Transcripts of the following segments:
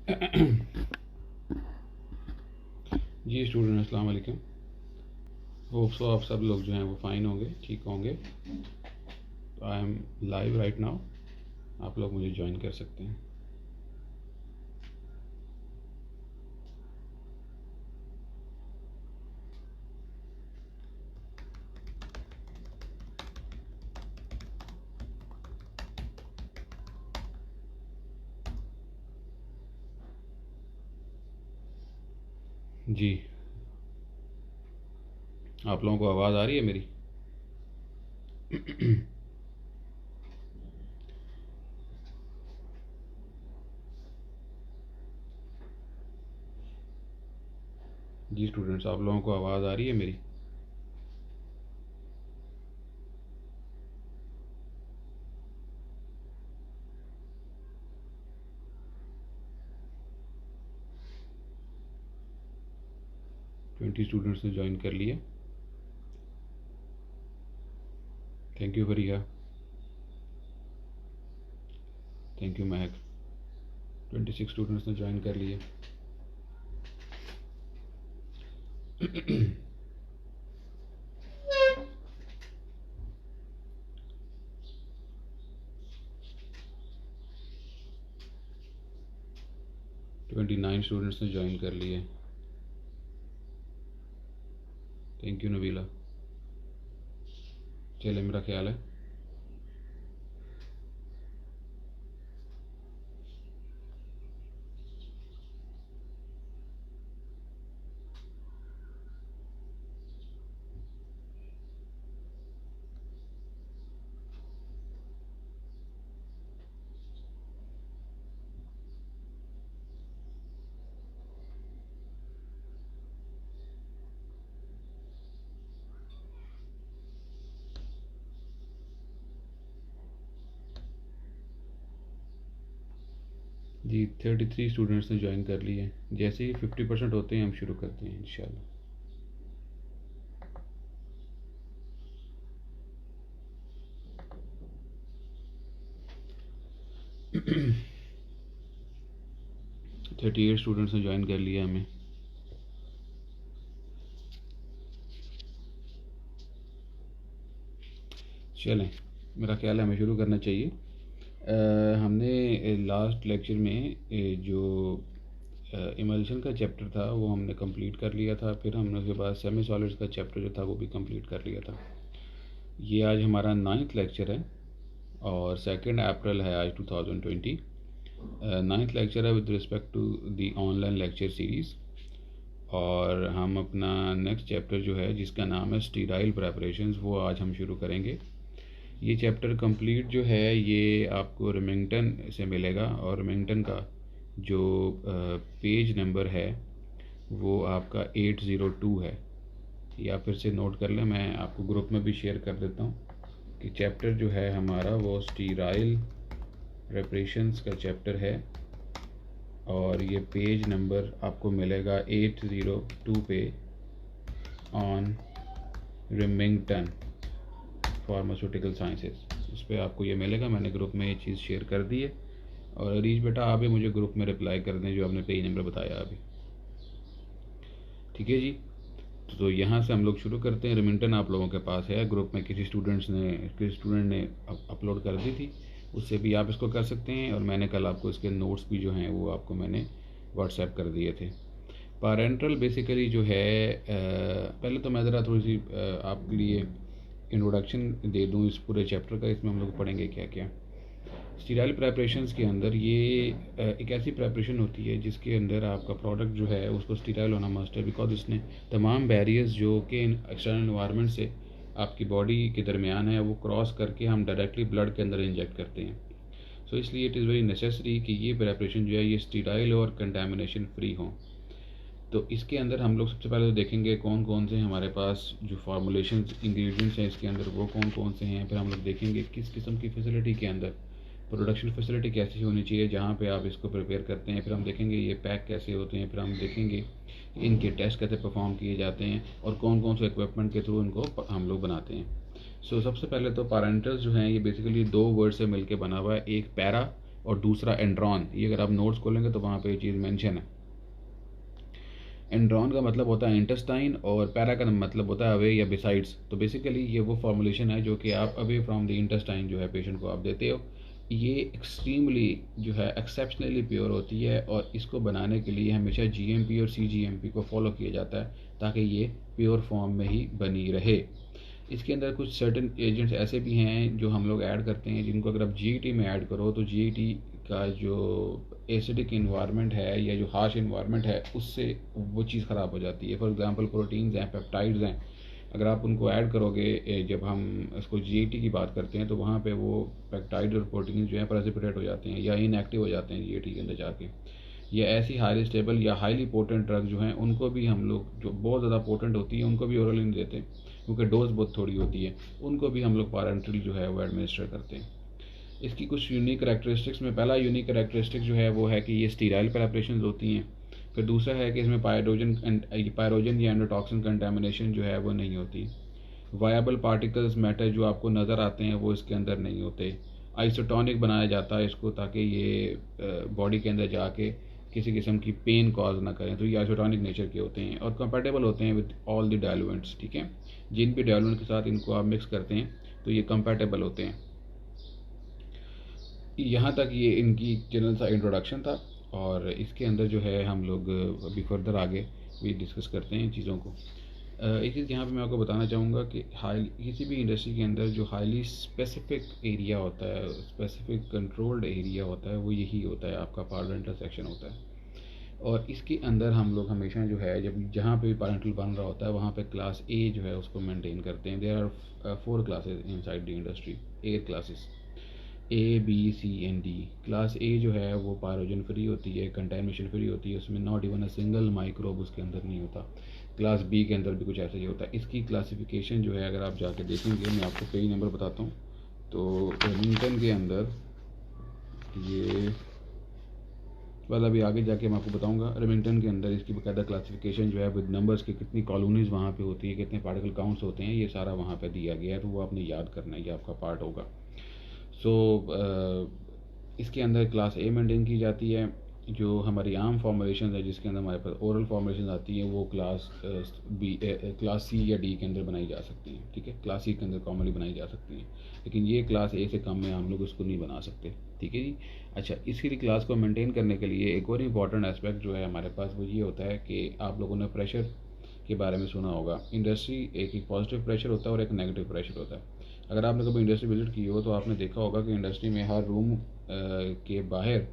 जी student, अस्सलाम वालेकुम। Hope so आप सब लोग जो हैं वो फ़ाइन होंगे, ठीक होंगे। तो I am live right now, आप लोग मुझे ज्वाइन कर सकते हैं। जी, आप लोगों को आवाज़ आ रही है मेरी? जी स्टूडेंट्स, आप लोगों को आवाज़ आ रही है मेरी? ट्वेंटी स्टूडेंट्स ने ज्वाइन कर लिए। Thank you Fariya, thank you Mahak. 26 students ने ज्वाइन कर लिए। 29 स्टूडेंट्स ने ज्वाइन कर लिए। Thank you Nabila. चले, मेरा ख्याल है जी। 33 स्टूडेंट्स ने ज्वाइन कर लिए। जैसे ही 50% होते हैं हम शुरू करते हैं इंशाल्लाह। थर्टी एट स्टूडेंट्स ने ज्वाइन कर लिया हमें। चलें, मेरा ख्याल है हमें शुरू करना चाहिए। हमने लास्ट लेक्चर में जो इमल्शन का चैप्टर था वो हमने कंप्लीट कर लिया था। फिर हमने उसके बाद सेमी सॉलिड्स का चैप्टर जो था वो भी कंप्लीट कर लिया था। ये आज हमारा 9th लेक्चर है और 2 अप्रैल है आज 2020। 9th लेक्चर है with respect to the online lecture series. और हम अपना नेक्स्ट चैप्टर जो है जिसका नाम है स्टीराइल प्रेपरेशंस, वो आज हम शुरू करेंगे। ये चैप्टर कंप्लीट जो है ये आपको रिमिंगटन से मिलेगा और रिमिंगटन का जो पेज नंबर है वो आपका 802 है। या फिर से नोट कर लें, मैं आपको ग्रुप में भी शेयर कर देता हूँ कि चैप्टर जो है हमारा वो स्टीराइल प्रेपरेशंस का चैप्टर है और ये पेज नंबर आपको मिलेगा 802 पे ऑन रिमिंगटन फार्मास्यूटिकल साइंसेस। उस पर आपको ये मिलेगा। मैंने ग्रुप में ये चीज़ शेयर कर दी है। और अरीज बेटा आप भी मुझे ग्रुप में रिप्लाई कर दें जो आपने पेज नंबर बताया अभी, ठीक है जी। तो यहाँ से हम लोग शुरू करते हैं। रिमिंगटन आप लोगों के पास है, ग्रुप में किसी स्टूडेंट ने अपलोड कर दी थी, उससे भी आप इसको कर सकते हैं। और मैंने कल आपको इसके नोट्स भी जो हैं वो आपको मैंने व्हाट्सएप कर दिए थे। पैरेंटल बेसिकली जो है पहले तो मैं ज़रा थोड़ी सी आपके लिए इंट्रोडक्शन दे दूँ इस पूरे चैप्टर का। इसमें हम लोग पढ़ेंगे क्या क्या। स्टीराइल प्रेपरेशंस के अंदर ये एक ऐसी प्रेपरेशन होती है जिसके अंदर आपका प्रोडक्ट जो है उसको स्टीराइल होना मस्ट है, बिकॉज इसने तमाम बैरियर्स जो कि एक्सटर्नल इन्वायरमेंट से आपकी बॉडी के दरमियान है वो क्रॉस करके हम डायरेक्टली ब्लड के अंदर इंजेक्ट करते हैं। सो इसलिए इट इज़ वेरी नेसेसरी कि ये प्रेपरेशन जो है ये स्टीराइल और कंटेमिनेशन फ्री हो। तो इसके अंदर हम लोग सबसे पहले तो देखेंगे कौन कौन से हमारे पास जो फार्मूलेशन इंग्रेडिएंट्स हैं इसके अंदर वो कौन कौन से हैं। फिर हम लोग देखेंगे किस किस्म की फैसिलिटी के अंदर प्रोडक्शन फैसिलिटी कैसी होनी चाहिए जहाँ पे आप इसको प्रिपेयर करते हैं। फिर हम देखेंगे ये पैक कैसे होते हैं। फिर हम देखेंगे इनके टेस्ट कैसे परफॉर्म किए जाते हैं और कौन कौन से इक्विपमेंट के थ्रू इनको हम लोग बनाते हैं। सो सबसे पहले तो पैरेंटल्स जो हैं ये बेसिकली दो वर्ड से मिलकर बना हुआ है, एक पैरा और दूसरा एंड्रॉन। ये अगर आप नोट्स खोलेंगे तो वहाँ पे ये चीज़ मेंशन है। एंड्रॉन का मतलब होता है इंटेस्टाइन और पैरा का मतलब होता है अवे या बिसाइड्स। तो बेसिकली ये वो फॉर्मुलेशन है जो कि आप अवे फ्रॉम द इंटेस्टाइन जो है पेशेंट को आप देते हो। ये एक्सट्रीमली जो है एक्सेप्शनली प्योर होती है और इसको बनाने के लिए हमेशा जीएमपी और सीजीएमपी को फॉलो किया जाता है ताकि ये प्योर फॉर्म में ही बनी रहे। इसके अंदर कुछ सर्टेन एजेंट्स ऐसे भी हैं जो हम लोग ऐड करते हैं जिनको अगर आप जीईटी में ऐड करो तो जीईटी का जो एसिडिक इन्वायरमेंट है या जो हार्श इन्वायरमेंट है उससे वो चीज़ ख़राब हो जाती है। फॉर एग्जांपल प्रोटीन्स हैं, पेप्टाइड्स हैं, अगर आप उनको ऐड करोगे जब हम इसको जीईटी की बात करते हैं तो वहाँ पे वो पेप्टाइड और प्रोटीन जो है प्रेसिपिटेट हो जाते हैं या इनएक्टिव हो जाते हैं जीईटी के अंदर जाके। या ऐसी हाईली स्टेबल या हाईली पोटेंट ड्रग जो हैं उनको भी हम लोग जो बहुत ज़्यादा पोटेंट होती है उनको भी ओरली नहीं देते क्योंकि डोज बहुत थोड़ी होती है, उनको भी हम लोग पारेंटल जो है वो एडमिनिस्टर करते हैं। इसकी कुछ यूनिक करैक्टरिस्टिक्स में पहला यूनिक करैक्टरिस्टिक जो है वो है कि ये स्टीराइल प्रेपरेशन होती हैं। फिर दूसरा है कि इसमें पायरोजन या एंडोटॉक्सिन कंटेमिनेशन जो है वो नहीं होती। वायबल पार्टिकल्स मैटर जो आपको नज़र आते हैं वो इसके अंदर नहीं होते। आइसोटोनिक बनाया जाता है इसको ताकि ये बॉडी के अंदर जाके किसी किस्म की पेन कॉज ना करें, तो ये आइसोटोनिक नेचर के होते हैं और कंपेटेबल होते हैं विद ऑल द डायलुएंट्स। ठीक है, जिन भी डायलुएंट के साथ इनको आप मिक्स करते हैं तो ये कंपेटेबल होते हैं। यहाँ तक ये इनकी जनरल सा इंट्रोडक्शन था और इसके अंदर जो है हम लोग अभी फर्दर आगे भी डिस्कस करते हैं चीज़ों को। एक चीज़ यहाँ पे मैं आपको बताना चाहूँगा कि किसी भी इंडस्ट्री के अंदर जो हाईली स्पेसिफिक एरिया होता है, स्पेसिफिक कंट्रोल्ड एरिया होता है, वो यही होता है, आपका पारेंटल सेक्शन होता है। और इसके अंदर हम लोग हमेशा जो है जब जहाँ पे भी पारेंटल बन रहा होता है वहाँ पे क्लास ए जो है उसको मेंटेन करते हैं। There are 4 classes inside the industry, 8 classes A B C and D. Class A जो है वो पायरोजन फ्री होती है, कंटेमिनेशन फ्री होती है, उसमें not even a single microbe उसके अंदर नहीं होता। क्लास बी के अंदर भी कुछ ऐसा ही होता है। इसकी क्लासिफिकेशन जो है अगर आप जाके देखेंगे, मैं आपको कई नंबर बताता हूँ। तो रेमिंगटन के अंदर ये वाला अभी आगे जाके मैं आपको बताऊंगा। रेमिंगटन के अंदर इसकी बाकायदा क्लासिफिकेशन जो है विद नंबर्स के, कितनी कॉलोनीज़ वहाँ पे होती है, कितने पार्टिकल काउंट्स होते हैं, ये सारा वहाँ पे दिया गया है, तो वो आपने याद करना है, ये आपका पार्ट होगा। इसके अंदर क्लास ए मेंटेन की जाती है। जो हमारी आम फॉर्मुलेशन है जिसके अंदर हमारे पास ओरल फॉर्मुलेशन आती हैं वो क्लास सी या डी के अंदर बनाई जा सकती हैं। ठीक है, क्लास सी के अंदर कॉमनली बनाई जा सकती हैं, लेकिन ये क्लास ए से कम में हम लोग इसको नहीं बना सकते। ठीक है जी। अच्छा, इसकी क्लास को मेंटेन करने के लिए एक और इम्पॉर्टेंट एस्पेक्ट जो है हमारे पास वो ये होता है कि आप लोगों ने प्रेशर के बारे में सुना होगा। इंडस्ट्री एक पॉजिटिव प्रेशर होता है और एक नेगेटिव प्रेशर होता है। अगर आपने कभी इंडस्ट्री विजिट की हो तो आपने देखा होगा कि इंडस्ट्री में हर रूम के बाहर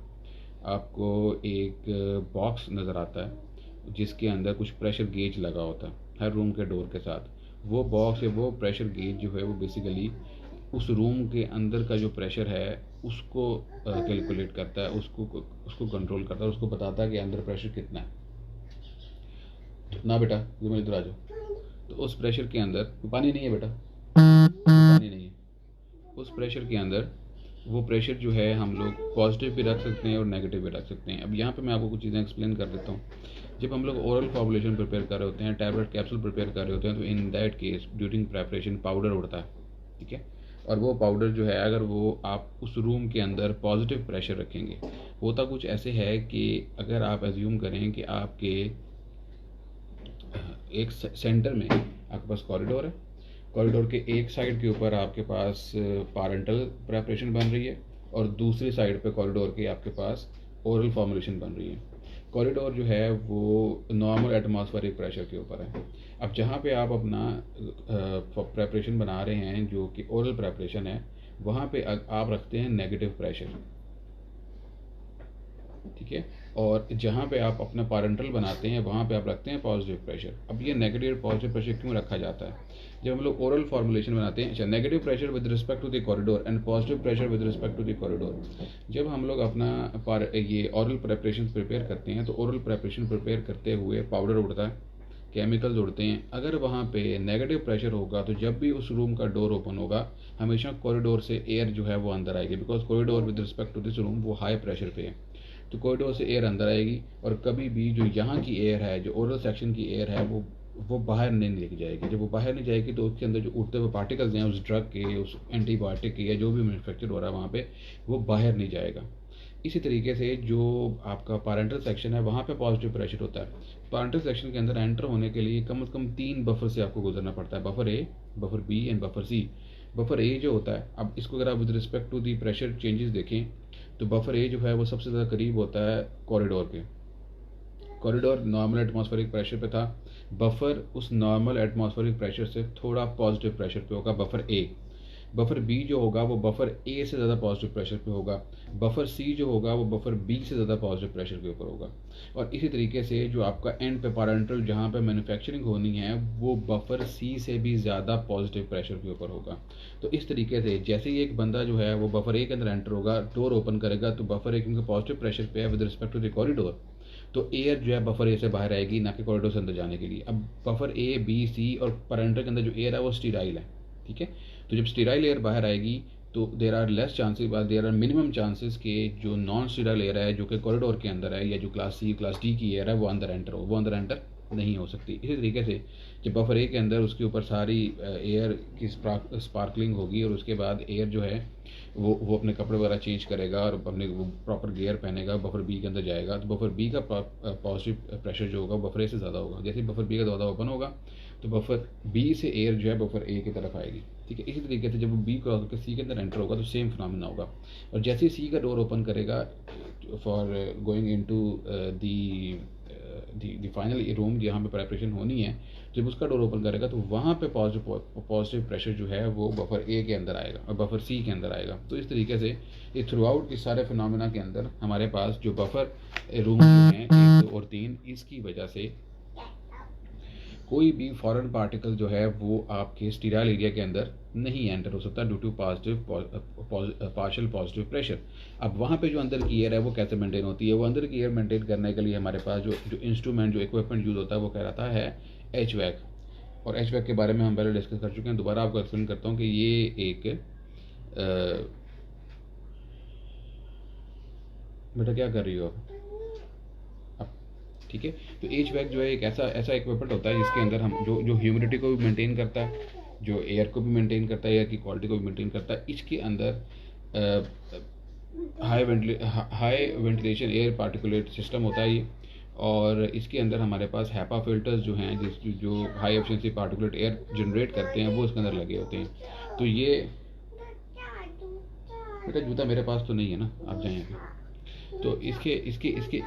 आपको एक बॉक्स नज़र आता है जिसके अंदर कुछ प्रेशर गेज लगा होता है हर रूम के डोर के साथ। वो बॉक्स या वो प्रेशर गेज जो है वो बेसिकली उस रूम के अंदर का जो प्रेशर है उसको कैलकुलेट करता है, उसको कंट्रोल करता है, उसको बताता है कि अंदर प्रेशर कितना है। ना बेटा तुम इधर आ जाओ। तो उस प्रेशर के अंदर पानी नहीं है बेटा, पानी नहीं है। उस प्रेशर के अंदर वो प्रेशर जो है हम लोग पॉजिटिव भी रख सकते हैं और नेगेटिव भी रख सकते हैं। अब यहाँ पे मैं आपको कुछ चीज़ें एक्सप्लेन कर देता हूँ। जब हम लोग ओरल फॉर्मुलेशन प्रिपेयर कर रहे होते हैं, टैबलेट कैप्सूल प्रिपेयर कर रहे होते हैं, तो in that case during preparation powder उड़ता है। ठीक है, और वो पाउडर जो है अगर वो आप उस रूम के अंदर पॉजिटिव प्रेशर रखेंगे, होता कुछ ऐसे है कि अगर आप एज्यूम करें कि आपके एक सेंटर में आपके पास कॉरिडोर है, कॉरिडोर के एक साइड के ऊपर आपके पास पारेंटल प्रेपरेशन बन रही है और दूसरी साइड पे कॉरिडोर के आपके पास ओरल फॉर्मुलेशन बन रही है। कॉरिडोर जो है वो नॉर्मल एटमॉस्फेरिक प्रेशर के ऊपर है। अब जहाँ पे आप अपना प्रेपरेशन बना रहे हैं जो कि ओरल प्रेपरेशन है, वहाँ पे आप रखते हैं नेगेटिव प्रेशर। ठीक है, और जहाँ पे आप अपना पारेंटल बनाते हैं वहाँ पे आप रखते हैं पॉजिटिव प्रेशर। अब ये नेगेटिव पॉजिटिव प्रेशर क्यों रखा जाता है? जब हम लोग ओरल फॉर्मुलेशन बनाते हैं, अच्छा, negative pressure with respect to the corridor and positive pressure with respect to the corridor. जब हम लोग अपना ये ओरल प्रेपरेशन प्रिपेयर करते हैं तो ओरल प्रेपरेशन प्रिपेयर करते हुए पाउडर उड़ता है, केमिकल्स उड़ते हैं। अगर वहाँ पे नेगेटिव प्रेशर होगा तो जब भी उस रूम का डोर ओपन होगा हमेशा कॉरिडोर से एयर जो है वो अंदर आएगी, because corridor with respect to this room वो हाई प्रेशर पे है, तो कॉरिडोर से एयर अंदर आएगी और कभी भी जो यहाँ की एयर है, जो ओरल सेक्शन की एयर है, वो बाहर नहीं लेके जाएगी। जब वो बाहर नहीं जाएगी तो उसके अंदर जो उड़ते हुए पार्टिकल्स हैं उस ड्रग के, उस एंटीबायोटिक के या जो भी मैन्युफैक्चर हो रहा है वहाँ पे, वो बाहर नहीं जाएगा। इसी तरीके से जो आपका पैरेंटल सेक्शन है वहाँ पे पॉजिटिव प्रेशर होता है। पैरेंटल सेक्शन के अंदर एंटर होने के लिए कम से कम 3 बफर से आपको गुजरना पड़ता है, buffer A, buffer B and buffer C. Buffer A जो होता है, अब इसको अगर आप with respect to the pressure changes देखें तो बफर ए जो है वो सबसे ज़्यादा करीब होता है कॉरिडोर के। कॉरिडोर नॉर्मल एटमॉस्फेरिक प्रेशर पे था, बफर उस नॉर्मल एटमॉस्फेरिक प्रेशर से थोड़ा पॉजिटिव प्रेशर पे होगा, बफर ए। बफर बी जो होगा वो बफर ए से ज़्यादा पॉजिटिव प्रेशर पे होगा, बफर सी जो होगा वो बफर बी से ज़्यादा पॉजिटिव प्रेशर के ऊपर होगा। और इसी तरीके से जो आपका एंड पे पैरेंटल जहाँ पे मैन्युफैक्चरिंग होनी है वो बफर सी से भी ज़्यादा पॉजिटिव प्रेशर के ऊपर होगा। तो इस तरीके से जैसे ही एक बंदा जो है वो बफर ए के अंदर एंटर होगा, डोर ओपन करेगा, तो बफर ए क्योंकि पॉजिटिव प्रेशर पे है with respect to the corridor, तो एयर जो है बफर ए से बाहर आएगी, ना कि कॉरिडोर से अंदर जाने के लिए। अब बफर ए बी सी और पैरेंटल के अंदर जो एयर है वो स्टीराइल है, ठीक है। तो जब स्टीराइल एयर बाहर आएगी तो there are less chances, there are minimum chances के जो नॉन स्टीराइल एयर है जो कि कॉरिडोर के अंदर है या जो क्लास सी क्लास डी की एयर है वो अंदर एंटर हो, वो अंदर एंटर नहीं हो सकती। इसी तरीके से जब बफर ए के अंदर उसके ऊपर सारी एयर की स्पार्कलिंग होगी और उसके बाद एयर जो है वो अपने कपड़े वगैरह चेंज करेगा और अपने वो प्रॉपर गियर पहनेगा, बफर बी के अंदर जाएगा, तो बफर बी का पॉजिटिव प्रेशर जो होगा बफर ए से ज़्यादा होगा। जैसे बफर बी का दरवाज़ा ओपन होगा तो बफर बी से एयर जो है बफर ए की तरफ आएगी, ठीक है। इसी तरीके से जब वो बी क्रॉस करके सी के अंदर एंटर होगा तो सेम फिनोमेना होगा। और जैसे ही सी का डोर ओपन करेगा for going into the final room जहाँ पे प्रेपरेशन होनी है, जब उसका डोर ओपन करेगा तो वहाँ पे पॉजिटिव प्रेशर जो है वो बफर ए के अंदर आएगा और बफर सी के अंदर आएगा। तो इस तरीके से ये थ्रू आउट इस सारे फिनोमेना के अंदर हमारे पास जो बफर रूम जो हैं 1, 2 और 3, इसकी वजह से कोई भी फॉरेन पार्टिकल जो है वो आपके स्टीराइल एरिया के अंदर नहीं एंटर हो सकता due to partial positive pressure. अब वहाँ पे जो अंदर की एयर है वो कैसे मेंटेन होती है? वो अंदर की एयर मेंटेन करने के लिए हमारे पास जो इंस्ट्रूमेंट, जो इक्विपमेंट यूज़ होता है वो कहलाता है HVAC। और HVAC के बारे में हम पहले डिस्कस कर चुके हैं, दोबारा आपको एक्सप्लेन करता हूँ कि ये एक बेटा क्या कर रही हो आप? ठीक है, तो HVAC जो है एक ऐसा इक्विपमेंट होता है जिसके अंदर हम जो ह्यूमिडिटी को भी मेंटेन करता है, जो एयर को भी मेंटेन करता है, एयर की क्वालिटी को भी मेंटेन करता है। इसके अंदर high ventilation air particulate system होता है ये, और इसके अंदर हमारे पास हैपा फिल्टर्स जो हैं जो high efficiency particulate air generate करते हैं वो इसके अंदर लगे होते हैं। तो ये बेटा जूता मेरे पास तो नहीं है ना, आप जाएं अभी। तो इसके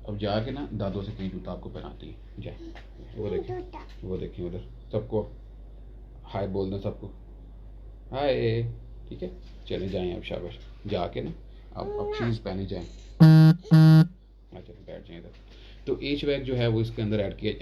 अब जाके ना दादों से कहीं जूता आपको पहनाती है, जाए वो देखिए उधर सबको हाय बोल दें, सबको हाय, ठीक है। चले जाएं अब, शाबाश, जाके ना अब शूज़ पहने जाएं। अच्छा बैठ जाएं इधर। तो HVAC जो है वो इसके अंदर ऐड किया,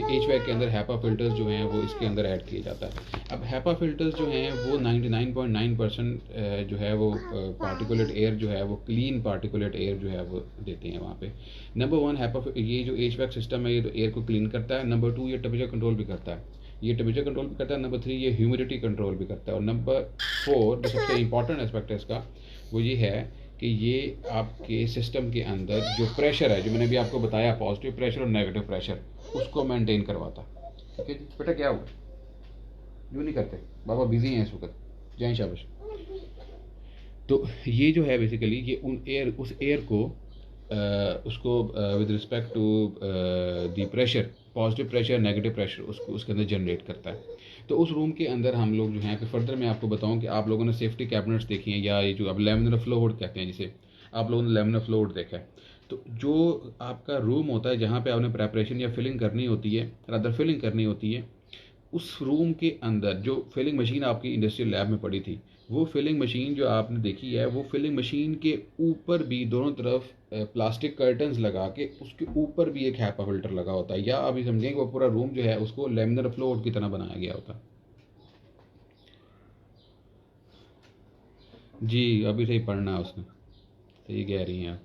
HVAC के अंदर हैपा फिल्टर्स जो हैं वो इसके अंदर ऐड किया जाता है। अब हैपा फिल्टर्स जो हैं वो 99.9% जो है वो पार्टिकुलेट एयर जो है वो क्लीन पार्टिकुलेट एयर जो है वो देते हैं वहाँ पे। नंबर 1 हैपा, ये जो HVAC सिस्टम है ये तो एयर को क्लीन करता है। नंबर 2 ये टेम्परेचर कंट्रोल भी करता है, ये टेम्परेचर कंट्रोल भी करता है। नंबर 3 ये ह्यूमिडिटी कंट्रोल भी करता है। और नंबर 4 जो सबसे इंपॉर्टेंट एस्पेक्ट है इसका वो ये है कि ये आपके सिस्टम के अंदर जो प्रेशर है, जो मैंने अभी आपको बताया पॉजिटिव प्रेशर और नेगेटिव प्रेशर, उसको मेंटेन करवाता। ठीक है जी बेटा, क्या हुआ? यूँ नहीं करते, बाबा बिजी हैं इस वक्त, जय शाबाश। तो ये जो है बेसिकली ये उस एयर को उसको with respect to the pressure, positive pressure negative pressure, उसको उसके अंदर जनरेट करता है। तो उस रूम के अंदर हम लोग जो हैं, फिर फर्दर मैं आपको बताऊं कि आप लोगों ने सेफ्टी कैबिनेट्स देखी हैं, या ये जो अब लैमिनर फ्लो हुड कहते हैं जिसे, आप लोगों ने लैमिनर फ्लो हुड देखा है। तो जो आपका रूम होता है जहाँ पे आपने प्रेपरेशन या फिलिंग करनी होती है, रादर फिलिंग करनी होती है, उस रूम के अंदर जो फिलिंग मशीन आपकी इंडस्ट्रियल लैब में पड़ी थी, वो फिलिंग मशीन जो आपने देखी है, वो फिलिंग मशीन के ऊपर भी दोनों तरफ प्लास्टिक कर्टन्स लगा के उसके ऊपर भी एक हैपा फिल्टर लगा होता है, या अभी समझें कि वो पूरा रूम जो है उसको लैमिनर फ्लो हुड की तरह बनाया गया होता है। जी अभी सही पढ़ना है उसने, सही कह रही हैं आप।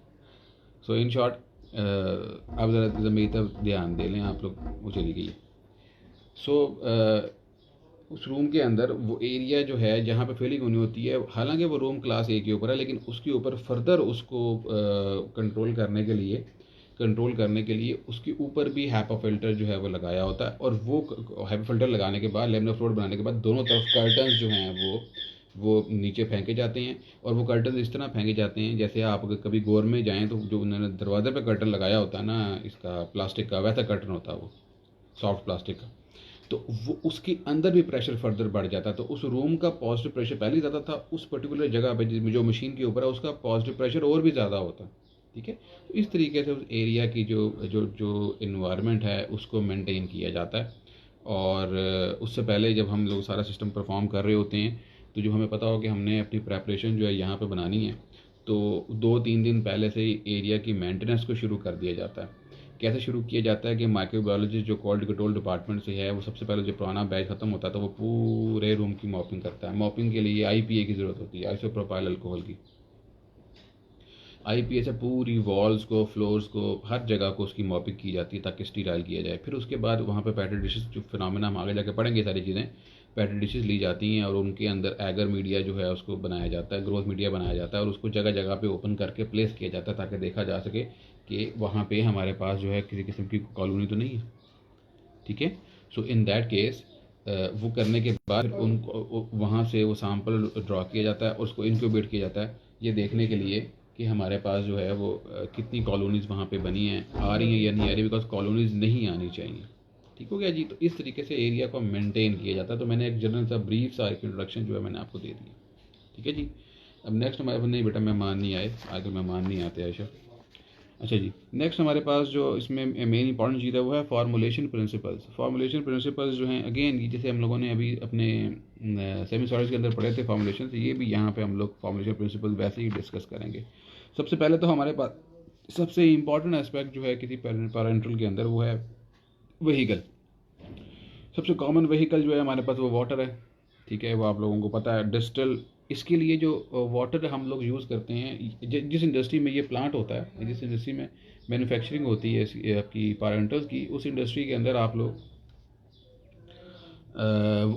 सो इन शॉर्ट अब ज़रा मेरी तरफ ध्यान दे लें आप लोग, वो चली गई। सो उस रूम के अंदर वो एरिया जो है जहाँ पे फिलिंग होनी होती है, हालांकि वो रूम क्लास ए के ऊपर है, लेकिन उसके ऊपर फर्दर उसको कंट्रोल करने के लिए उसके ऊपर भी हैपा फिल्टर जो है वो लगाया होता है। और वो हैपा फिल्टर लगाने के बाद, लैमिनर फ्लो हुड बनाने के बाद, दोनों तरफ कर्टन्स जो हैं वो वो नीचे फेंके जाते हैं, और वो कर्टन इस तरह फेंके जाते हैं जैसे आप अगर कभी गोर में जाएँ तो जो उन्होंने दरवाजे पे कर्टन लगाया होता है ना इसका प्लास्टिक का, वैसा कर्टन होता है वो, सॉफ्ट प्लास्टिक का। तो वो उसके अंदर भी प्रेशर फर्दर बढ़ जाता है, तो उस रूम का पॉजिटिव प्रेशर पहले ही ज़्यादा था, उस पर्टिकुलर जगह पे जो मशीन के ऊपर है उसका पॉजिटिव प्रेशर और भी ज़्यादा होता है। ठीक है, तो इस तरीके से उस एरिया की जो जो जो इन्वायरमेंट है उसको मेंटेन किया जाता है। और उससे पहले जब हम लोग सारा सिस्टम परफॉर्म कर रहे होते हैं, तो जब हमें पता हो कि हमने अपनी प्रेपरेशन जो है यहाँ पे बनानी है, तो 2-3 दिन पहले से ही एरिया की मेंटेनेंस को शुरू कर दिया जाता है। कैसे शुरू किया जाता है कि माइक्रोबायोलॉजिस्ट जो क्वालिटी कंट्रोल डिपार्टमेंट से है, वो सबसे पहले जो पुराना बैच ख़त्म होता है तो वो पूरे रूम की मॉपिंग करता है। मॉपिंग के लिए आईपीए की ज़रूरत होती है, आइसोप्रोपाइल अल्कोहल की। आईपीए से पूरी वॉल्स को, फ्लोर्स को, हर जगह को उसकी मॉपिंग की जाती है ताकि स्टीराइल किया जाए। फिर उसके बाद वहाँ पे पैटेड डिशेस, जो फिनोमेना हम आगे जाके पढ़ेंगे सारी चीज़ें, पैटेड डिशेस ली जाती हैं और उनके अंदर एगर मीडिया जो है उसको बनाया जाता है, ग्रोथ मीडिया बनाया जाता है, और उसको जगह जगह पे ओपन करके प्लेस किया जाता है ताकि देखा जा सके कि वहाँ पे हमारे पास जो है किसी किस्म की कॉलोनी तो नहीं है। ठीक है, सो इन दैट केस वो करने के बाद उनको वहाँ से वो सैंपल ड्रॉ किया जाता है और उसको इनक्यूबेट किया जाता है, ये देखने के लिए कि हमारे पास जो है वो कितनी कॉलोनीज़ वहाँ पे बनी हैं, आ रही हैं या नहीं आ रही, बिकॉज कॉलोनीज़ नहीं आनी चाहिए। ठीक हो गया जी। तो इस तरीके से एरिया को मेंटेन किया जाता है। तो मैंने एक जनरल सा ब्रीफ सा एक इंट्रोडक्शन जो है मैंने आपको दे दिया। ठीक है जी। अब नेक्स्ट हमारे पास, नहीं बेटा मेहमान नहीं आए, आगे मेहमान नहीं आते आयशा। अच्छा जी, नेक्स्ट हमारे पास जो इसमें मेन इंपॉर्टेंट चीज़ है वो है फार्मूलेशन प्रिंसिपल्स। फार्मूलेशन प्रिंसिपल्स जो हैं, अगेन जैसे हम लोगों ने अभी अपने सेमी सॉलिड्स के अंदर पढ़े थे फार्मूलेशन, तो ये भी यहाँ पे हम लोग फार्मूलेशन प्रिंसिपल वैसे ही डिस्कस करेंगे। सबसे पहले तो हमारे पास सबसे इम्पॉर्टेंट एस्पेक्ट जो है किसी पैरेंटल के अंदर वो है वहीकल। सबसे कॉमन वहीकल जो है हमारे पास वो वाटर है। ठीक है, वो आप लोगों को पता है। डिस्टिल, इसके लिए जो वाटर हम लोग यूज़ करते हैं, जिस इंडस्ट्री में ये प्लांट होता है, जिस इंडस्ट्री में मैन्युफैक्चरिंग होती है आपकी पारेंटल्स की, उस इंडस्ट्री के अंदर आप लोग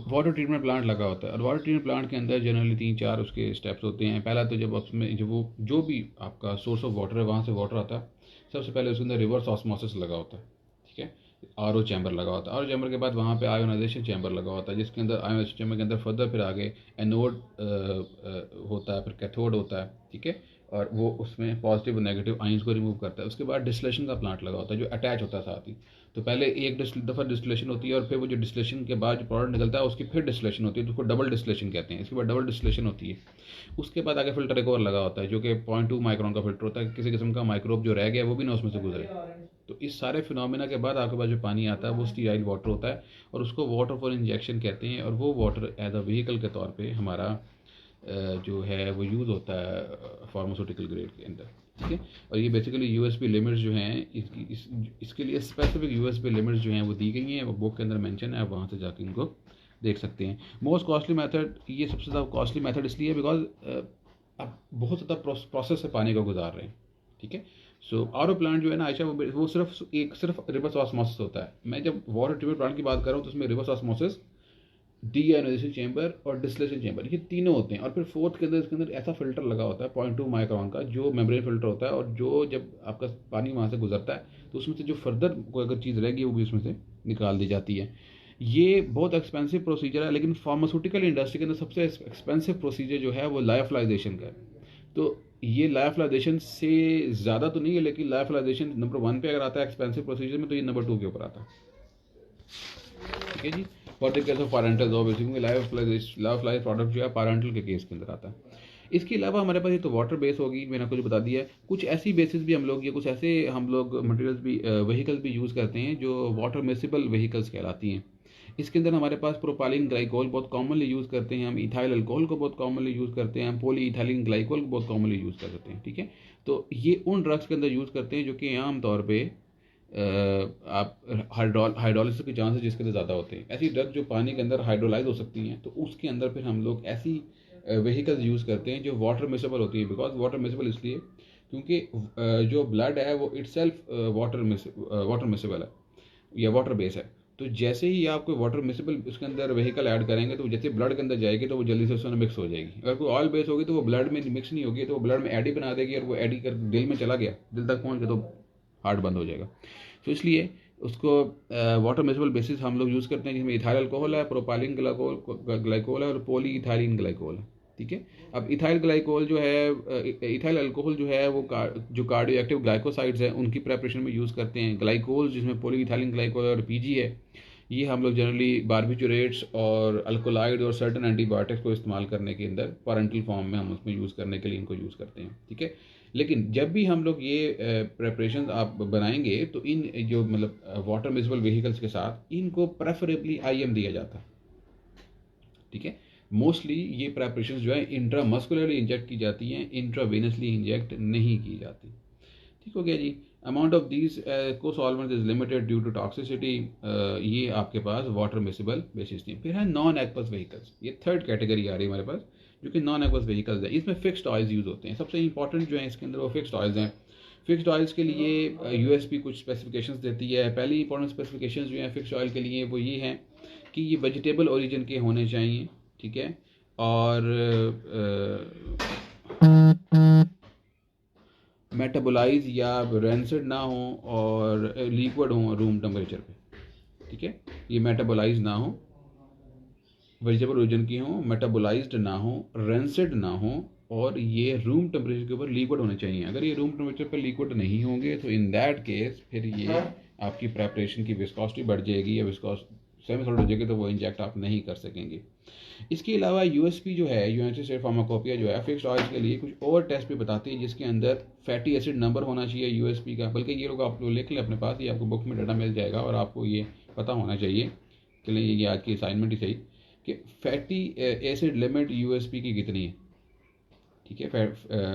वाटर ट्रीटमेंट प्लांट लगा होता है। और वाटर ट्रीटमेंट प्लांट के अंदर जनरली 3-4 उसके स्टेप्स होते हैं। पहला तो जब उसमें जो भी आपका सोर्स ऑफ वाटर है वहाँ से वाटर आता है, सबसे पहले उसके अंदर रिवर्स ऑस्मोसिस लगा होता है। ठीक है, आरओ चैम्बर लगा होता है। आरओ चैम्बर के बाद वहाँ पे आयोनाइजेशन चैम्बर लगा होता है, जिसके अंदर आयोनाइजेशन चैम्बर के अंदर फर्दर फिर आगे एनोड होता है, फिर कैथोड होता है। ठीक है, और वो उसमें पॉजिटिव और नेगेटिव आयंस को रिमूव करता है। उसके बाद डिस्टिलेशन का प्लांट लगा होता है जो अटैच होता है साथ ही। तो पहले एक दफ़ा डिस्टिलेशन होती है और फिर वो जो डिस्टिलेशन के बाद जो प्रोडक्ट निकलता है उसकी फिर डिस्टिलेशन होती है, तो उसको डबल डिस्टिलेशन कहते हैं। इसके बाद डबल डिस्टिलेशन होती है। उसके बाद आगे फिल्टर एक और लगा होता है जो कि 0.2 माइक्रोन का फिल्टर होता है, किसी किस्म का माइक्रोब जो रह गया वो भी ना उसमें से गुजरे। तो इस सारे फिनोमेना के बाद आपके पास जो पानी आता है वो स्टीराइल वाटर होता है, और उसको वाटर फॉर इंजेक्शन कहते हैं। और वो वाटर एज अ व्हीकल के तौर पे हमारा जो है वो यूज़ होता है फार्मास्यूटिकल ग्रेड के अंदर। ठीक है, और ये बेसिकली यूएसपी लिमिट्स जो हैं इसके लिए स्पेसिफिक यूएसपी लिमिट्स जो हैं वो दी गई हैं, वो बुक के अंदर मेंशन है, आप वहाँ से जाकर इनको देख सकते हैं। मोस्ट कॉस्टली मेथड, ये सबसे ज़्यादा कॉस्टली मेथड इसलिए बिकॉज आप बहुत ज़्यादा प्रोसेस से पानी को गुजार रहे हैं। ठीक है, सो आरओ प्लांट जो है ना आयशा, वो सिर्फ रिवर्स ऑस्मोसिस होता है। मैं जब वाटर ट्रीटमेंट प्लांट की बात कर रहा हूँ तो उसमें रिवर्स ऑस्मोसिस, डीआयोनाइजेशन चैम्बर और डिस्टिलेशन चैम्बर, ये तीनों होते हैं। और फिर फोर्थ के अंदर इसके अंदर ऐसा फिल्टर लगा होता है 0.2 माइक्रोन का, जो मेम्ब्रेन फिल्टर होता है, और जो जब आपका पानी वहाँ से गुजरता है तो उसमें से जो फर्दर कोई अगर चीज़ रहेगी वो भी उसमें से निकाल दी जाती है। ये बहुत एक्सपेंसिव प्रोसीजर है, लेकिन फार्मास्यूटिकल इंडस्ट्री के अंदर सबसे एक्सपेंसिव प्रोसीजर जो है वो लायोफिलाइजेशन का है। तो ये लायोफिलाइजेशन से ज़्यादा तो नहीं है, लेकिन लायोफिलाइजेशन नंबर 1 पे अगर आता है एक्सपेंसिव प्रोसीजर में, तो ये नंबर 2 के ऊपर आता है। ठीक है जी। For the case of parenteral obviously lyophilize product जो है पैरेंटल के केस के अंदर आता है। इसके अलावा हमारे पास ये तो वाटर बेस होगी, मैंने आपको जो बता दिया है। कुछ ऐसी बेसिस भी हम लोग, या कुछ ऐसे हम लोग मटेरियल्स भी, व्हीकल्स भी यूज़ करते हैं जो वाटर मिसिबल व्हीकल्स कहलाती हैं। इसके अंदर हमारे पास प्रोपाइलिन ग्लाइकोल बहुत कॉमनली यूज़ करते हैं, हम इथाइल अल्कोहल को बहुत कॉमनली यूज़ करते हैं, हम पॉली इथाइलिन ग्लाइकोल को बहुत कॉमनली यूज़ करते हैं। ठीक है, तो ये उन ड्रग्स के अंदर यूज़ करते हैं जो कि आम तौर पर आप हाइड्रोलिसिस के चांसेस जिसके अंदर ज़्यादा होते हैं। ऐसी ड्रग जो पानी के अंदर हाइड्रोलाइज हो सकती हैं, तो उसके अंदर फिर हम लोग ऐसी व्हीकल्स यूज़ करते हैं जो वाटर मिसेबल होती है। बिकॉज वाटर मिसेबल इसलिए क्योंकि जो ब्लड है वो इटसेल्फ वाटर मिसेबल है या वाटर बेस है। तो जैसे ही आप कोई वाटर मिसेबल उसके अंदर व्हीकल ऐड करेंगे, तो जैसे ब्लड के अंदर जाएगी तो वो जल्दी से उसमें मिक्स हो जाएगी। अगर कोई ऑयल बेस होगी तो वो ब्लड में मिक्स नहीं होगी, तो वो ब्लड में एडी बना देगी, और वो एडी कर दिल में चला गया, दिल तक पहुँच गया तो हार्ट बंद हो जाएगा। तो इसलिए उसको वाटर मिसेबल बेसिस हम लोग यूज़ करते हैं, जिसमें इथाइल अल्कोहल है, प्रोपाइलिन ग्लाइकोल है और पॉली इथाइलिन ग्लाइकोल है। ठीक है। अब इथाइल ग्लाइकोल जो है, इथाइल अल्कोहल जो है वो जो कार्डियो एक्टिव ग्लाइकोसाइड्स हैं उनकी प्रेपरेशन में यूज़ करते हैं। ग्लाइकोल जिसमें पॉलीइथाइलिन ग्लाइकोल और पीजी है, ये हम लोग जनरली बारबिचुरेट्स और अल्कोलाइड और सर्टन एंटीबायोटिक्स को इस्तेमाल करने के अंदर पैरेंटल फॉर्म में हम उसमें यूज़ करने के लिए इनको यूज़ करते हैं, ठीक है। लेकिन जब भी हम लोग ये प्रेपरेशन आप बनाएंगे तो इन जो मतलब वाटर मिसिबल व्हीकल्स के साथ इनको प्रेफरेबली आईएम दिया जाता है, ठीक है। मोस्टली ये प्रेपरेशन जो है इंट्रामस्कुलरली इंजेक्ट की जाती हैं, इंट्रावेनसली इंजेक्ट नहीं की जाती, ठीक हो गया जी। अमाउंट ऑफ दीज को solvent is limited due to toxicity, ये आपके पास वाटर मिसिबल बेसिस नहीं। फिर है नॉन एक्वस व्हीकल्स, ये थर्ड कैटेगरी आ रही है हमारे पास, जो कि नॉन एक्वस व्हीकल्स है। इसमें फिक्स्ड ऑयल्स यूज़ होते हैं। सबसे इंपॉर्टेंट जो है इसके अंदर वो फिक्स्ड ऑयल्स हैं। फिक्स्ड ऑयल्स के लिए यूएसपी कुछ स्पेसिफिकेशंस देती है। पहली इंपॉर्टेंट स्पेसिफिकेशंस जो हैं फिक्स्ड ऑयल के लिए वो ये हैं कि ये वेजिटेबल ओरिजिन के होने चाहिए, ठीक है, और मेटाबोलाइज या रेंसिड ना हो और लिक्विड हो रूम टेम्परेचर पे, ठीक है। ये मेटाबोलाइज ना हो, वेजिटेबल ओरिजिन की हो, मेटाबोलाइज्ड ना हो, रेंसिड ना हो, और ये रूम टेम्परेचर के ऊपर लिक्विड होने चाहिए। अगर ये रूम टेम्परेचर पर लिक्विड नहीं होंगे तो इन दैट केस फिर ये आपकी प्रेपरेशन की विस्कोसिटी बढ़ जाएगी या विस्कोस सेमी सॉलिड हो जाएगी, तो वो इंजेक्ट आप नहीं कर सकेंगे। इसके अलावा यूएसपी जो है, यूनाइटेड स्टेट फार्माकोपिया जो है फिक्स्ड ऑयल्स के लिए कुछ और टेस्ट भी बताती है जिसके अंदर फैटी एसिड नंबर होना चाहिए यूएसपी का। बल्कि ये लोग आप लोग लिख लें अपने पास, ये आपको बुक में डाटा मिल जाएगा और आपको ये पता होना चाहिए कि ये आज की असाइनमेंट ही सही कि फैटी एसिड लिमिट यूएसपी की कितनी है, ठीक है।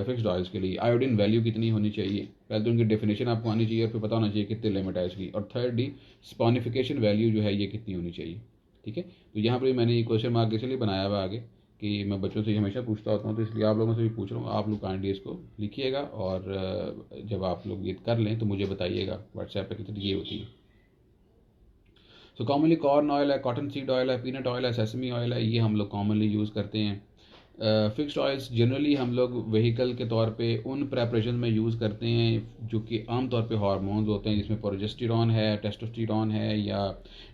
फिक्स्ड ऑयल्स के लिए आयोडीन वैल्यू कितनी होनी चाहिए, पहले तो उनकी डेफिनेशन आपको आनी चाहिए और फिर पता होना चाहिए कितनी लिमिट है इसकी, और थर्डली स्पॉनिफिकेशन वैल्यू जो है ये कितनी होनी चाहिए, ठीक है। तो यहाँ पर मैंने ये क्वेश्चन मार्क इसलिए बनाया हुआ आगे कि मैं बच्चों से हमेशा पूछता होता हूँ, तो इसलिए आप लोगों से भी पूछ रहा हूँ। आप लोग काइंडली इसको लिखिएगा और जब आप लोग ये कर लें तो मुझे बताइएगा व्हाट्सएप पर कितनी ये होती है। सो कॉमनली कॉर्न ऑयल है, कॉटन सीड ऑयल है, पीनट ऑयल है, सेसमी ऑयल है, ये हम लोग कॉमनली यूज़ करते हैं। फिक्स्ड ऑयल्स जनरली हम लोग व्हीकल के तौर पे उन प्रेपरेशन में यूज़ करते हैं जो कि आम तौर पे हार्मोन्स होते हैं, जिसमें प्रोजेस्टेरॉन है, टेस्टोस्टेरॉन है या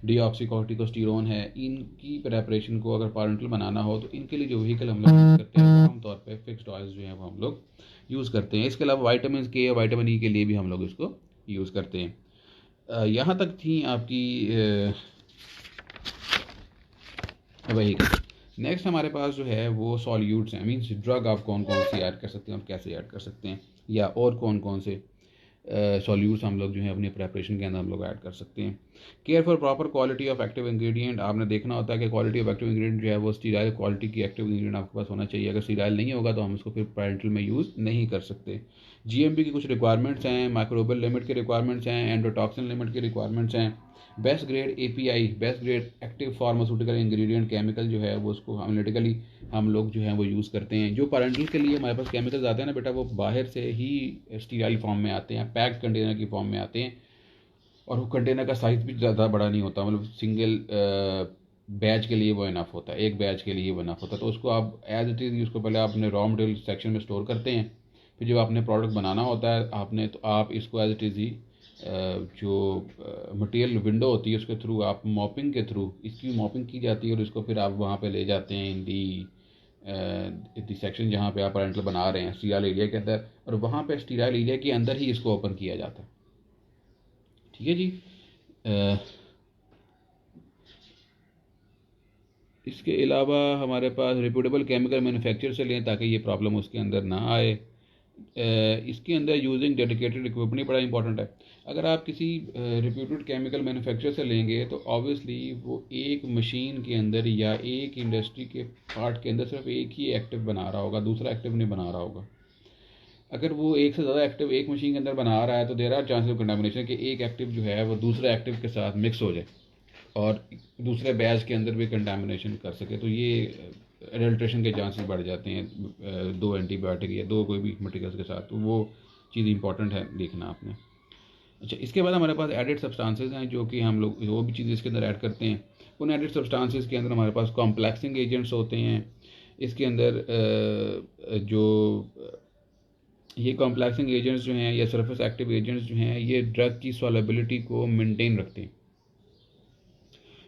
डीऑक्सीकॉर्टिकोस्टेरॉन है। इनकी प्रेपरेशन को अगर पैरेंटल बनाना हो तो इनके लिए जो व्हीकल हम लोग यूज़ करते हैं आम तौर पे फिक्स्ड ऑयल्स जो हैं वो हम लोग यूज़ करते हैं। इसके अलावा वाइटामिन के और वाइटामिन ई के लिए भी हम लोग इसको यूज़ करते हैं। यहाँ तक थी आपकी व्हीकल। नेक्स्ट हमारे पास जो है वो सॉल्यूट्स हैं, मीन्स ड्रग आप कौन कौन सी ऐड कर सकते हैं और कैसे ऐड कर सकते हैं, या और कौन कौन से सॉल्यूट्स हम लोग जो है अपनी प्रेपरेशन के अंदर हम लोग ऐड कर सकते हैं। Care for proper quality of active ingredient, आपने देखना होता है कि क्वालिटी ऑफ एक्टिव इंग्रेडिएंट जो है वो स्टीराइल क्वालिटी की एक्टिव इंग्रेडिएंट आपके पास होना चाहिए। अगर स्टीराइल नहीं होगा तो हम उसको फिर पैरेंटल में यूज़ नहीं कर सकते। जीएमपी की कुछ रिक्वायरमेंट्स हैं, माइक्रोबियल लिमिट के रिक्वायरमेंट्स हैं, एंडोटॉक्सिन लिमिट के रिक्वायरमेंट्स हैं। Best grade API, best grade active pharmaceutical ingredient chemical जो है वो उसको एनालिटिकली हम लोग जो है वो यूज़ करते हैं। जो पैरेंटल के लिए हमारे पास केमिकल्स आते हैं ना बेटा, वो बाहर से ही स्टीराइल फॉर्म में आते हैं, पैक्ड कंटेनर की फॉर्म में आते हैं, और वो कंटेनर का साइज़ भी ज़्यादा बड़ा नहीं होता, मतलब सिंगल बैच के लिए वो इनफ होता है, एक बैच के लिए वो इनफ होता है। तो उसको आप एज इट इज़ उसको पहले आपने रॉ मटेरियल सेक्शन में स्टोर करते हैं, फिर जब आपने प्रोडक्ट बनाना होता है आपने, तो आप इसको एज इट इज़ ही जो मटेरियल विंडो होती है उसके थ्रू आप मॉपिंग के थ्रू इसकी मॉपिंग की जाती है और इसको फिर आप वहाँ पे ले जाते हैं इन दी सेक्शन जहाँ पे आप पैरेंटल बना रहे हैं स्टीराइल एरिया के अंदर, और वहाँ पे स्टीराइल एरिया के अंदर ही इसको ओपन किया जाता है, ठीक है जी। इसके अलावा हमारे पास रिप्यूटेबल केमिकल मैन्युफैक्चर से लें ताकि ये प्रॉब्लम उसके अंदर ना आए। इसके अंदर यूजिंग डेडिकेटेड इक्विपमेंट बड़ा इंपॉर्टेंट है। अगर आप किसी रिप्यूटेड केमिकल मैन्युफैक्चर से लेंगे तो ऑब्वियसली वो एक मशीन के अंदर या एक इंडस्ट्री के पार्ट के अंदर सिर्फ एक ही एक्टिव बना रहा होगा, दूसरा एक्टिव नहीं बना रहा होगा। अगर वो एक से ज़्यादा एक्टिव एक मशीन के अंदर बना रहा है तो there are chances of contamination कि एक एक्टिव जो है वो दूसरे एक्टिव के साथ मिक्स हो जाए और दूसरे बैच के अंदर भी कंटामिनेशन कर सके, तो ये एडल्ट्रेशन के चांसेस बढ़ जाते हैं दो एंटीबायोटिक या दो कोई भी मटेरियल्स के साथ। तो वो चीज़ इंपॉर्टेंट है देखना आपने। अच्छा, इसके बाद हमारे पास एडिड सब्सटेंसेस हैं जो कि हम लोग वो भी चीज़ इसके अंदर ऐड करते हैं। उन एडिड सब्सटेंसेस के अंदर हमारे पास कॉम्प्लेक्सिंग एजेंट्स होते हैं। इसके अंदर जो ये कॉम्प्लेक्सिंग एजेंट्स जो हैं या सरफेस एक्टिव एजेंट्स जो हैं ये ड्रग की सॉलेबिलिटी को मेंटेन रखते हैं।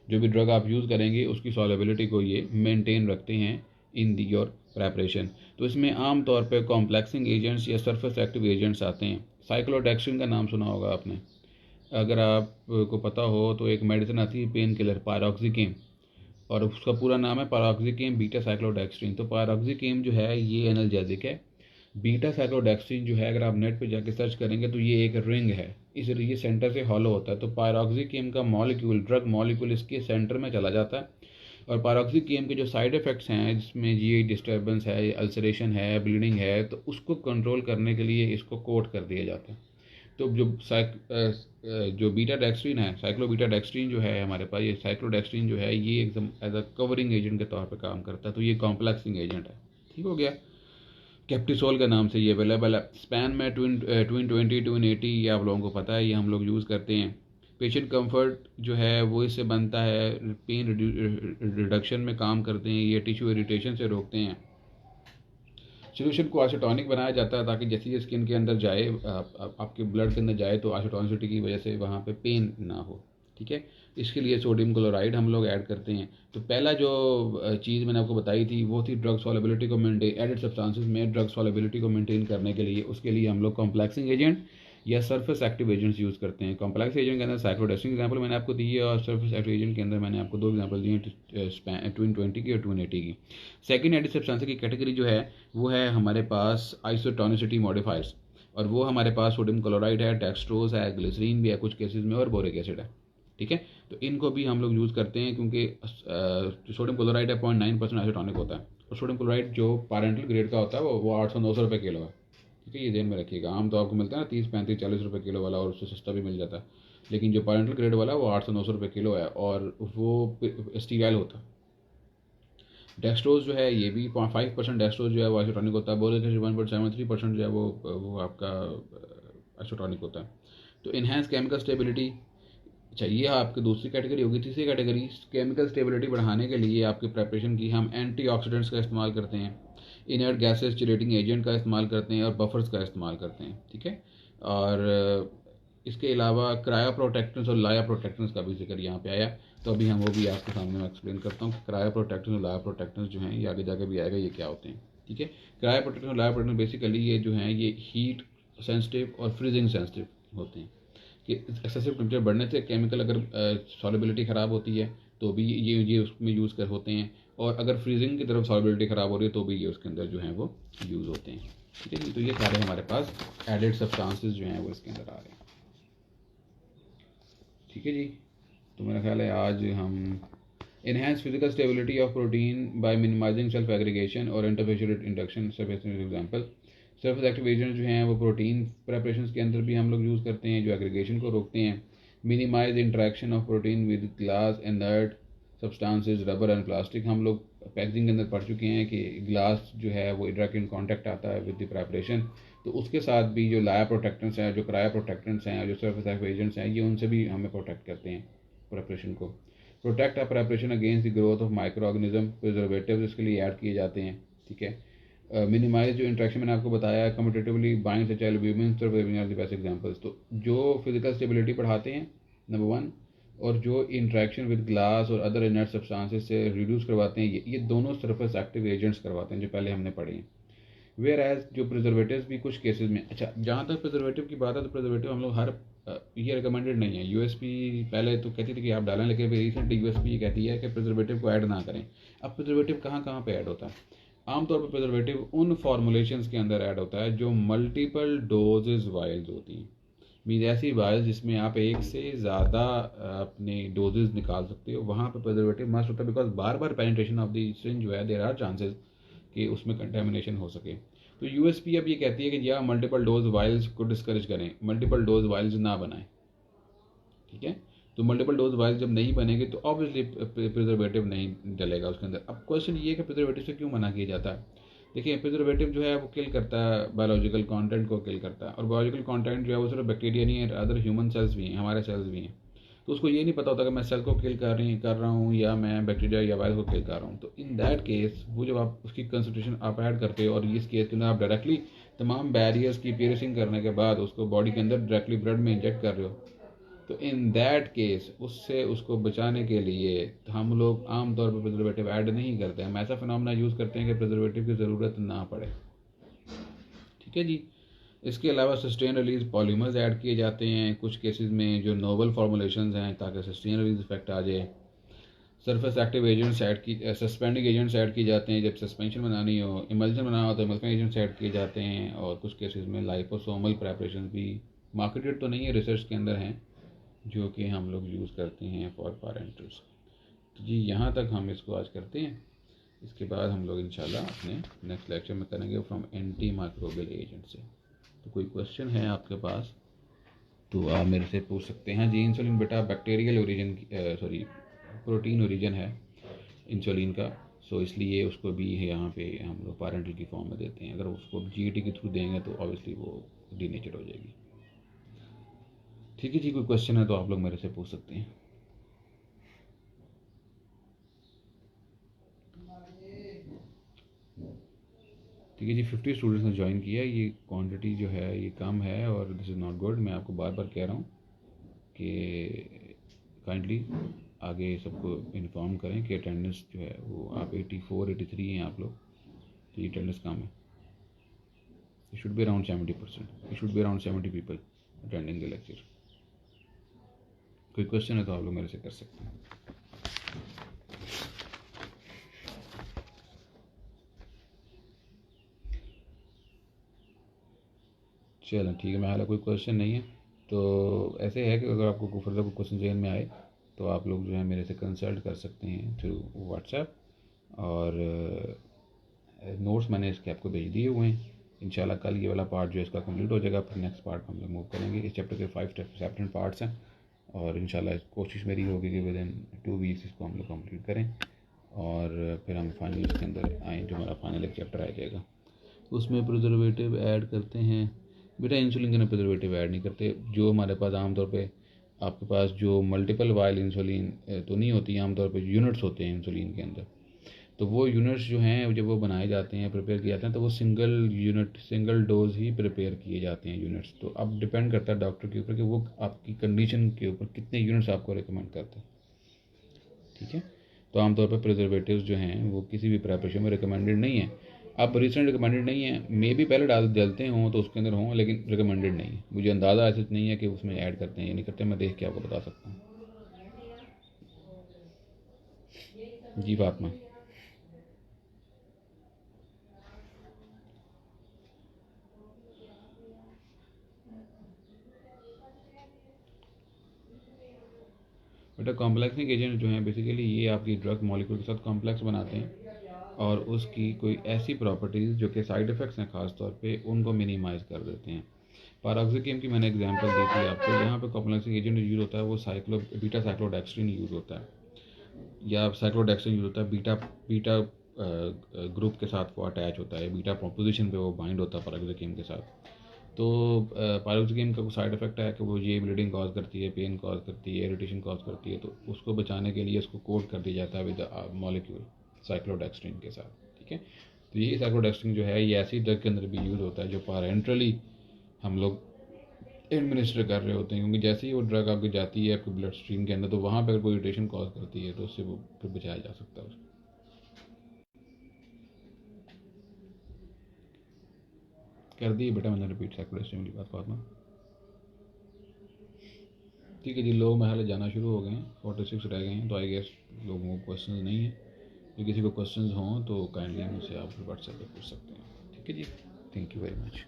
जो भी ड्रग आप यूज़ करेंगे उसकी सॉलेबिलिटी को ये मेंटेन रखते हैं इन दी योर प्रेपरेशन। तो इसमें आम तौर पे कॉम्प्लेक्सिंग एजेंट्स या सरफेस एक्टिव एजेंट्स आते हैं। साइक्लोडेक्सिन का नाम सुना होगा आपने, अगर आपको पता हो तो एक मेडिसिन आती है पेन किलर पायरोक्सिकेम, और उसका पूरा नाम है पायरोक्सिकेम बीटा साइक्लोडेक्स्ट्रिन। तो पायरोक्सिकेम जो है ये एनाल्जेसिक है। बीटा साइक्लोडेक्स्ट्रिन जो है अगर आप नेट पे जाके सर्च करेंगे तो ये एक रिंग है, इस ये सेंटर से हॉलो होता है। तो पायरोक्सिकेम का मॉलिक्यूल, ड्रग मॉलिक्यूल इसके सेंटर में चला जाता है, और पायरोक्सिकेम के जो साइड इफ़ेक्ट्स हैं जिसमें ये डिस्टर्बेंस है, अल्सरेशन है, ब्लीडिंग है, तो उसको कंट्रोल करने के लिए इसको कोट कर दिया जाता है। तो जो बीटा डेक्स्ट्रीन है, साइक्लोबीटा डेक्स्ट्रीन जो है हमारे पास, ये साइक्लोडेक्स्ट्रीन जो है ये एकदम एज अ कवरिंग एजेंट के तौर पे काम करता है। तो ये कॉम्प्लेक्सिंग एजेंट है, ठीक हो गया। कैप्टिसोल के नाम से ये अवेलेबल है। स्पैन में ट्विन 20 ट्विन 80 ये आप लोगों को पता है, ये हम लोग यूज़ करते हैं। पेशेंट कंफर्ट जो है वो इससे बनता है, पेन रिडक्शन में काम करते हैं, ये टिश्यू इरिटेशन से रोकते हैं। सोल्यूशन को आइसोटोनिक बनाया जाता है ताकि जैसे ये स्किन के अंदर जाए, आपके ब्लड के अंदर जाए तो आइसोटोनिसिटी की वजह से वहाँ पे पेन ना हो, ठीक है। इसके लिए सोडियम क्लोराइड हम लोग ऐड करते हैं। तो पहला जो चीज़ मैंने आपको बताई थी वो थी ड्रग सॉलेबिलिटी को मेंटेन, एडेड सब्सटेंसेस में ड्रग सॉलेबिलिटी को मेंटेन करने के लिए, उसके लिए हम लोग कॉम्प्लेक्सिंग एजेंट या सरफेस एक्टिव एजेंट्स यूज़ करते हैं। कॉम्प्लेक्स एजेंट के अंदर साइक्लोडेक्स्ट्रिन एग्जांपल मैंने आपको दी है, और सरफेस एक्टिव एजेंट के अंदर मैंने आपको 2 एग्जांपल दिए हैं, ट्विन 20 की और ट्विन 80 की। सेकेंड एडिड सब्सटेंस की कैटेगरी जो है वो है हमारे पास आइसोटोनिसिटी मॉडिफायर्स, और वो हमारे पास सोडियम क्लोराइड है, डेक्सट्रोज है, ग्लिसरीन भी है कुछ केसेस में, और बोरिक एसिड है, ठीक है। तो इनको भी हम लोग यूज़ करते हैं क्योंकि सोडियम क्लोराइड है 0.9% आइसोटोनिक होता है, और सोडियम क्लोराइड जो पारेंटल ग्रेड का होता है वो 800-900 रुपये किलो है, ठीक है। ये ध्यान में रखिएगा। आम तो आपको मिलता है ना 30-35-40 रुपये किलो वाला, और उससे सस्ता भी मिल जाता है, लेकिन जो पारेंटल ग्रेड वाला है वो 800-900 रुपये किलो है, और वो स्टीराइल होता है। डेक्सट्रोज जो है ये भी 5% डेक्सट्रोज जो है वो आइसोटोनिक होता है। बोरिक एसिड 1.73% जो है वो आपका आइसोटोनिक होता है। तो इन्हेंस केमिकल स्टेबिलिटी, अच्छा ये आपकी दूसरी कैटेगरी होगी। तीसरी कैटेगरी केमिकल स्टेबिलिटी बढ़ाने के लिए आपके प्रेपरेशन की हम एंटीऑक्सीडेंट्स का इस्तेमाल करते हैं, इनर्ट गैसेस चिलेटिंग एजेंट का इस्तेमाल करते हैं, और बफर्स का इस्तेमाल करते हैं, ठीक है। और इसके अलावा क्रायो प्रोटेक्टेंट्स और लाया प्रोटेक्टेंट्स का भी जिक्र यहाँ पे आया, तो अभी हम वो भी आपके सामने मैं एक्सप्लेन करता हूँ कि क्रायो प्रोटेक्टेंट्स और लाया प्रोटेक्टेंट्स जो हैं ये आगे जाके भी आएगा, ये क्या होते हैं, ठीक है। क्रायो प्रोटेक्टेंट्स और लाया प्रोटेक्टेंट्स बेसिकली ये जो हैं ये हीट सेंसिटिव और फ्रीजिंग सेंसिटिव होते हैं, कि एक्सेसिव टेम्परेचर बढ़ने से केमिकल अगर सॉलिबिलिटी ख़राब होती है तो भी ये उसमें यूज़ कर होते हैं, और अगर फ्रीजिंग की तरफ सॉलिबिलिटी ख़राब हो रही है तो भी ये उसके अंदर जो हैं वो यूज़ होते हैं, ठीक है जी। तो ये सारे हमारे पास एडेड सब्सटेंसेस जो हैं वो इसके अंदर आ रहे हैं, ठीक है जी। तो मेरा ख्याल है आज हम enhance physical stability of protein by minimizing self aggregation और interfacial induction surface example. Surface active agent जो हैं वो प्रोटीन प्रेपरेशन के अंदर भी हम लोग यूज़ करते हैं जो एग्रीगेशन को रोकते हैं। Minimize interaction of protein with glass, inert substances, rubber and plastic. हम लोग पैकेजिंग के अंदर पढ़ चुके हैं कि ग्लास जो है वो डायरेक्ट इन कॉन्टैक्ट आता है विद द प्रेपरेशन, तो उसके साथ भी जो लाया प्रोटेक्टेंट्स हैं, जो क्रायो प्रोटेक्टेंट्स हैं, जो सरफेस एक्टिव एजेंट्स हैं, ये उनसे भी हमें प्रोटेक्ट करते हैं प्रेपरेशन को। Protect a preparation against the growth of micro organism, preservative इसके लिए ऐड किए जाते हैं, ठीक है। मिनिमाइज जो इंट्रैक्शन मैंने आपको बताया, competitively bind H albumin are the best examples. तो जो फिजिकल स्टेबिलिटी बढ़ाते हैं नंबर 1, और जो इंट्रैक्शन विद ग्लास और अदर इनर्ट सब्सटेंसेस से रिड्यूस करवाते हैं, ये दोनों सरफेस एक्टिव एजेंट्स करवाते हैं जो पहले हमने पढ़े हैं। वेयर एज जो प्रिजर्वेटिव्स भी कुछ केसेस में, अच्छा जहाँ तक प्रिजर्वेटिव की बात है तो प्रिजर्वेटिव हम लोग हर ये रिकमेंडेड नहीं है। यूएसपी पहले तो कहती थी कि आप डालें, लेकिन रिसेंटली यूएसपी ये कहती है कि प्रिजर्वेटिव को ऐड ना करें। अब प्रिजर्वेटिव कहाँ कहाँ पे ऐड होता है? आमतौर पर प्रिजर्वेटिव उन फॉर्मुलेशंस के अंदर ऐड होता है जो मल्टीपल डोजेज वायल्स होती हैं, मीन ऐसी वायल्स जिसमें आप एक से ज़्यादा अपने डोजेज निकाल सकते हो, वहाँ पर प्रिजर्वेटिव मस्ट होता है, because bar bar penetration of the syringe जो है देयर आर चांसेस कि उसमें कंटेमिनेशन हो सके। तो यूएसपी अब ये कहती है कि या मल्टीपल डोज वायल्स को डिस्करेज करें, मल्टीपल डोज वायल्स ना बनाएं, ठीक है। तो मल्टीपल डोज वायल्स जब नहीं बनेंगे तो ऑब्वियसली प्रिजर्वेटिव नहीं डलेगा उसके अंदर। अब क्वेश्चन ये है कि प्रिजर्वेटिव से क्यों मना किया जाता है? देखिए प्रिजर्वेटिव जो है वो किल करता है, बायोलॉजिकल कंटेंट को किल करता है, और बायोलॉजिकल कंटेंट जो है वो सिर्फ बैक्टीरिया नहीं है, अदर ह्यूमन सेल्स भी हैं, हमारे सेल्स भी हैं। तो उसको ये नहीं पता होता कि मैं सेल को किल कर रहा हूँ या मैं बैक्टीरिया या वायरस को किल कर रहा हूँ। तो इन दैट केस वो जब आप उसकी कंसंट्रेशन आप ऐड करते हो, और इस केस के अंदर आप डायरेक्टली तमाम बैरियर्स की पियर्सिंग करने के बाद उसको बॉडी के अंदर डायरेक्टली ब्लड में इंजेक्ट कर रहे हो, तो इन दैट केस उससे उसको बचाने के लिए हम लोग आम तौर पर प्रिजर्वेटिव ऐड नहीं करते हैं। हम ऐसा फिनोमेना यूज़ करते हैं कि प्रिजर्वेटिव की ज़रूरत ना पड़े। ठीक है जी। इसके अलावा सस्टेन रिलीज पॉलीमर्स ऐड किए जाते हैं कुछ केसेस में जो नोवल फॉर्मुलेशंस हैं, ताकि सस्टेन रिलीज इफेक्ट आ जाए। सरफेस एक्टिव एजेंट्स ऐड की सस्पेंडिंग एजेंट्स ऐड किए जाते हैं जब सस्पेंशन बनानी हो, इमल्शन बनाना हो तो इमल्शन एजेंट्स ऐड किए जाते हैं। और कुछ केसेस में लाइपोसोमल प्रेपरेशन भी मार्केटेड तो नहीं है, रिसर्च के अंदर हैं, जो कि हम लोग यूज़ करते हैं फॉर पैरेंटल्स। तो जी यहाँ तक हम इसको आज करते हैं। इसके बाद हम लोग इंशाल्लाह अपने नेक्स्ट लेक्चर में करेंगे फ्रॉम एंटी माइक्रोबियल एजेंट से। तो कोई क्वेश्चन है आपके पास तो आप मेरे से पूछ सकते हैं। जी इंसुलिन बेटा बैक्टीरियल ओरिजिन प्रोटीन ओरिजिन है इंसुलिन का, सो इसलिए उसको भी यहाँ पे हम लोग पैरेंटल की फॉर्म में देते हैं। अगर उसको जीईटी के थ्रू देंगे तो ऑब्वियसली वो डीनेचर हो जाएगी। ठीक है जी, कोई क्वेश्चन है तो आप लोग मेरे से पूछ सकते हैं। ठीक है जी, 50 स्टूडेंट्स ने ज्वाइन किया। ये क्वांटिटी जो है ये कम है और दिस इज़ नॉट गुड। मैं आपको बार बार कह रहा हूँ कि काइंडली आगे सबको इन्फॉर्म करें कि अटेंडेंस जो है वो आप 84 83 हैं आप लोग, तो ये अटेंडेंस कम है। It should be around 70%, it should be around 70 people attending the lecture. कोई क्वेश्चन है तो आप लोग मेरे से कर सकते हैं। चलो ठीक है, मैं हाल कोई क्वेश्चन नहीं है तो ऐसे है कि अगर आपको कोई फर्दर कोई क्वेश्चन जहन में आए तो आप लोग जो है मेरे से कंसल्ट कर सकते हैं थ्रू व्हाट्सएप। और नोट्स मैंने इसके आपको भेज दिए हुए हैं। इंशाल्लाह कल ये वाला पार्ट जो है इसका कंप्लीट हो जाएगा, फिर नेक्स्ट पार्ट हम लोग मूव करेंगे। इस चैप्टर के 5 सेपरेट पार्ट्स हैं और इंशाल्लाह कोशिश मेरी होगी कि विद इन 2 वीक्स इसको हम लोग कंप्लीट करें और फिर हम फाइनली इसके अंदर आएँ जो हमारा फाइनल एक चैप्टर आ जाएगा। उसमें प्रिजर्वेटिव ऐड करते हैं बेटा, इंसुलिन के अंदर प्रिजर्वेटिव ऐड नहीं करते। जो हमारे पास आमतौर पे आपके पास जो मल्टीपल वाइल इंसुलिन तो नहीं होती, आमतौर पे यूनिट्स होते हैं इंसुलिन के अंदर। तो वो यूनिट्स जो हैं जब वो बनाए जाते हैं, प्रिपेयर किए जाते हैं, तो वो सिंगल यूनिट सिंगल डोज ही प्रिपेयर किए जाते हैं यूनिट्स। तो अब डिपेंड करता है डॉक्टर के ऊपर कि वो आपकी कंडीशन के ऊपर कितने यूनिट्स आपको रिकमेंड करते हैं। ठीक है, तो आमतौर पर प्रिजर्वेटिव्स जो हैं वो किसी भी प्रेपरेशन में रिकमेंडेड नहीं है। अब रिसेंट रिकमेंडेड नहीं है, मे भी पहले डलते हों तो उसके अंदर हों, लेकिन रिकमेंडेड नहीं है। मुझे अंदाज़ा ऐसे नहीं है कि उसमें ऐड करते हैं या नहीं करते, मैं देख के आपको बता सकता हूँ। जी फातिमा, बेटा कॉम्प्लेक्सिंग एजेंट जो हैं बेसिकली ये आपकी ड्रग मॉलिक्यूल के साथ कॉम्प्लेक्स बनाते हैं और उसकी कोई ऐसी प्रॉपर्टीज़ जो कि साइड इफ़ेक्ट्स हैं ख़ास तौर पे उनको मिनिमाइज़ कर देते हैं। पैरोक्सिकिम की मैंने एग्जांपल दी थी आपको। यहाँ पे कॉम्प्लेक्सिंग एजेंट यूज़ होता है वो बीटा साइक्लोडेक्स्ट्रिन यूज़ होता है या साइक्लोडेक्स्ट्रिन यूज़ होता है। बीटा बीटा ग्रुप के साथ वो अटैच होता है, बीटा पोजीशन पे वो बाइंड होता है पैरोक्सिकिम के साथ। तो पैरोक्सिकिम का साइड इफेक्ट है कि वो ये ब्लीडिंग कॉज करती है, पेन कॉज करती है, इरिटेशन कॉज करती है। तो उसको बचाने के लिए उसको कोट कर दिया जाता है विद मॉलिक्यूल साइक्लोडेक्स्ट्रिन के साथ। ठीक है, तो ये साइक्लोडेक्स्ट्रिन जो है ये ऐसी ड्रग के अंदर भी यूज़ होता है जो पैरेंट्रली हम लोग एडमिनिस्टर कर रहे होते हैं, क्योंकि जैसे ही वो ड्रग आपकी जाती है आपके ब्लड स्ट्रीम के अंदर तो वहाँ पर अगर कोई इरिटेशन कॉज करती है तो उससे वो फिर बचाया जा सकता है उसको। कर दी बेटा मैंने रिपीट साइक्लोडेक्स्ट्रिन की बात में। ठीक है जी, लोग महल जाना शुरू हो गए हैं, 46 रह गए हैं, तो आई गेस लोगों को क्वेश्चन नहीं है। तो किसी को क्वेश्चन हों तो काइंडली मुझसे आप व्हाट्सएप पे पूछ सकते हैं। ठीक है जी, थैंक यू वेरी मच।